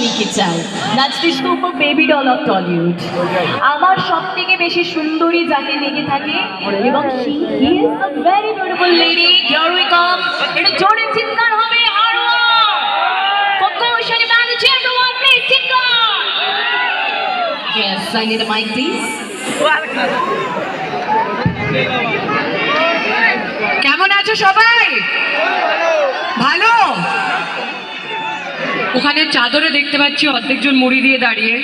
কৌশানীকে চাই। That's the super baby doll of Tollywood. আমার সবথেকে বেশি সুন্দরী যাকে লেগে থাকে এবং she is a very beautiful lady. Here we come. এটা জোরে চিৎকার হবে আরো। For Koushani Banerjee, everyone please চিৎকার। Yes, I need a mic please. কেমন আছো সবাই? ভালো। ওখানে চাদরে দেখতে পাচ্ছি অর্ধেকজন মুড়ি দিয়ে দাঁড়িয়ে।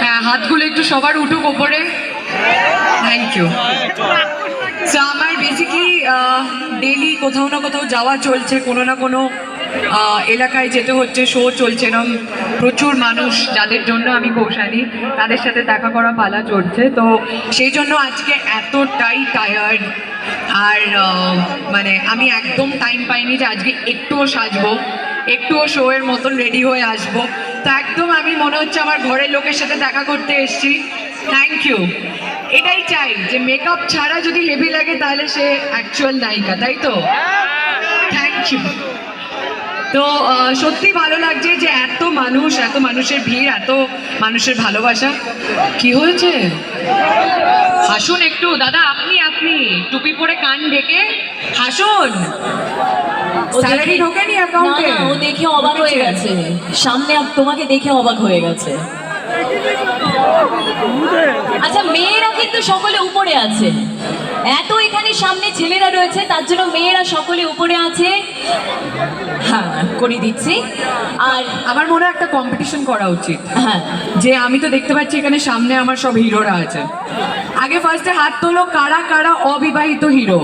হ্যাঁ, হাতগুলো একটু সবার উঠুক ওপরে। Thank you. সো আমার বেসিকলি ডেলি কোথাও না কোথাও যাওয়া চলছে, কোনো না কোনো এলাকায় যেতে হচ্ছে, শো চলছে, এরকম প্রচুর মানুষ যাদের জন্য আমি কৌশানী, তাদের সাথে দেখা করা পালা চলছে। তো সেই জন্য আজকে এতটাই টায়ার্ড, আর মানে আমি একদম টাইম পাইনি যে আজকে একটুও সাজবো, একটুও শো এর মতন রেডি হয়ে আসবো। তো একদম আমি মনে হচ্ছে আমার ঘরের লোকের সাথে দেখা করতে এসেছি। Thank you. এটাই চাই যে মেকআপ ছাড়া যদি হেভি লাগে তাহলে সে অ্যাকচুয়াল নায়িকা, তাই তো? Thank you. তো সত্যি ভালো লাগছে যে এত মানুষ, এত মানুষের ভিড়, এত মানুষের ভালোবাসা। কি হয়েছে? হাসুন একটু দাদা। আপনি টুপি পরে কান ঢেকে হাসুন। স্যালারি ঢোকেনি অ্যাকাউন্টে? না, ও দেখে অবাক হয়ে গেছে। সামনে তোমাকে দেখে অবাক হয়ে গেছে। আচ্ছা, মেয়েরা কিন্তু সকলে উপরে আছে। এত এখানে সামনে ছেলেরা রয়েছে, তার জন্য মেয়েরা সকলে উপরে আছে। হ্যাঁ, করে দিচ্ছি। আর আমার মনে হয় একটা কম্পিটিশন করা উচিত। হ্যাঁ, যে আমি তো দেখতে পাচ্ছি এখানে সামনে আমার সব হিরোরা আছে। আগে ফার্স্টে হাত তোলো, কারা কারা অবিবাহিত হিরো?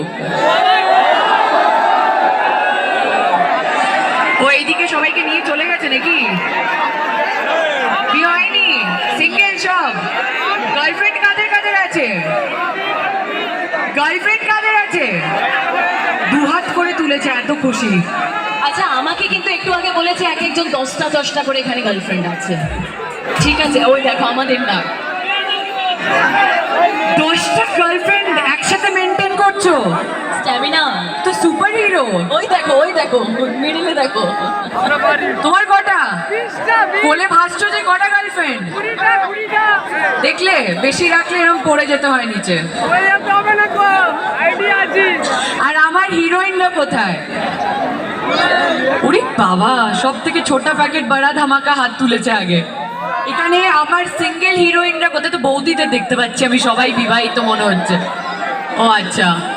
ও এইদিকে সবাইকে নিয়ে চলে গেছে নাকি? বিয়ে হয়নি, সিঙ্গেল সব? গার্লফ্রেন্ড কাদের কাদের আছে? গার্লফ্রেন্ড কাদের আছে? দুহাত করে তুলেছে, এত খুশি। আচ্ছা, আমাকে কিন্তু একটু আগে বলেছে এক একজন 10টা করে এখানে গার্লফ্রেন্ড আছে। ঠিক আছে, ওই দেখো আমাদের না। 10টা গার্লফ্রেন্ড একসাথে মেনটেন করছো? স্ট্যামিনা তো সুপার হিরো। ওই দেখো মিডিলে দেখো। তোমার কটা? কোলে ভাসছো যে, কটা গার্লফ্রেন্ড? দেখলে বেশি রাখলে এরকম পড়ে যেতে হয় নিচে। আর আমার হিরোইনরা কোথায়? ওরে বাবা, সব থেকে ছোটা প্যাকেট বড়া ধামাকা হাত তুলেছে আগে। এখানে আমার সিঙ্গেল হিরোইনরা কোথায়? তো বৌদিদের দেখতে পাচ্ছি আমি, সবাই বিবাহিত মনে হচ্ছে। ও আচ্ছা।